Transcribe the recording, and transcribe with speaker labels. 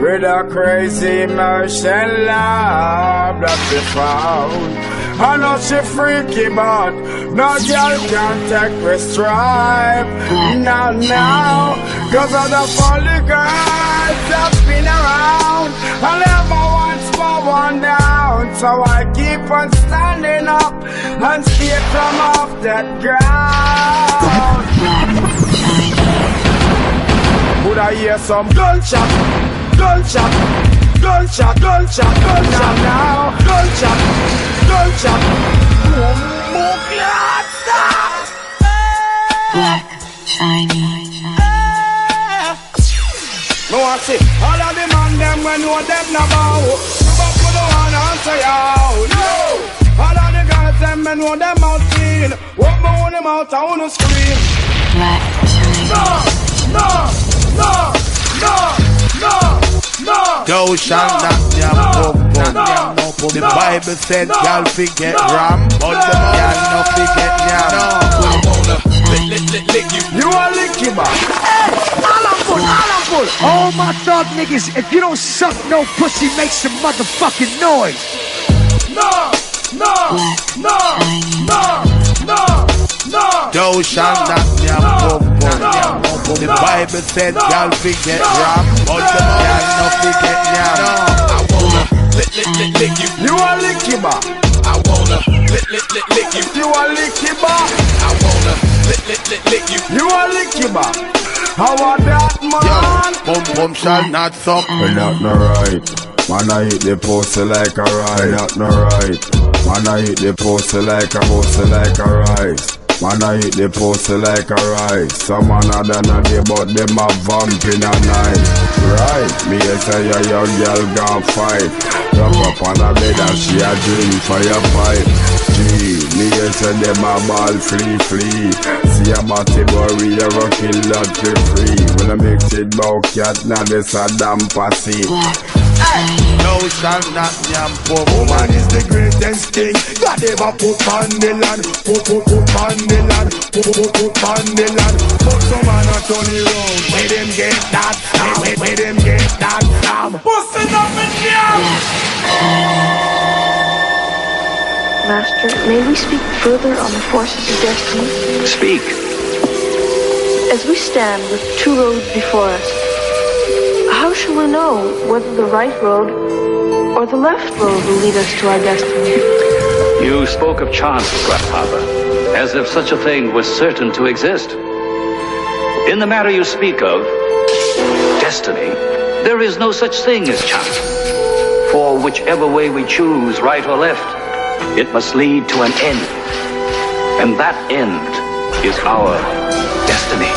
Speaker 1: with a crazy motion love that she found. I know she freaky, but no girl can take with stripe. Now, cause of the funny girls that spin around. I never once for one down, so I keep on standing up and stay from off that ground. Would I hear some gunshot, gunshot, gunshot, gunshot, gunshot now, gunshot, gunshot.
Speaker 2: Black, shiny.
Speaker 1: No, I see all of the man them when know them now bow. But for the one answer you, no. All of the girls them when know them out clean. Walk me on them out, I wanna scream.
Speaker 2: Black, shiny.
Speaker 1: No, no, no, no, no.
Speaker 3: Thou shalt not jam up. The Bible said, "Y'all forget ram, but the y'all no forget yam." I wanna lick you.
Speaker 1: You are licky back.
Speaker 4: All my dog niggas, if you don't suck no pussy, make some motherfucking noise.
Speaker 1: No, no, no, no, no, no.
Speaker 3: Thou shalt not jam up. The Bible said, "Y'all forget ram, but the y'all no forget yam." I wanna lick you.
Speaker 1: You are licky back.
Speaker 3: I wanna lick you.
Speaker 1: You are licky back.
Speaker 3: I wanna lick you.
Speaker 1: You are licky back. How about that, man?
Speaker 3: Bum shall not suck.
Speaker 1: Not no right. Man, I hit the poster like a rice. Not no right. Man, I hit the poster like a rice. Man, I hit the poster like a rice. Some man a done a day, but them a vamp in a night. Right, me a say your young girl gon' fight. Rock up on a bed and she a drink fire pipe. Gee, me a say them a ball flee. See a body boy, a rockin' lot for free. When I mix it bout cat, now this a damn pussy.
Speaker 3: Thou shalt not jam up.
Speaker 1: Woman is the greatest thing God ever put on the land. Put on the land. Put on the land. Put some man a turn it round. Where them get that slam? Where them get that slam? Bustin' up in here.
Speaker 5: Master, may we speak further on the forces of destiny?
Speaker 6: Speak.
Speaker 5: As we stand with two roads before us, how shall we know whether the right road or the left road will lead us to our destiny?
Speaker 6: You spoke of chance, Grandfather, as if such a thing was certain to exist. In the matter you speak of, destiny, there is no such thing as chance. For whichever way we choose, right or left, it must lead to an end. And that end is our destiny.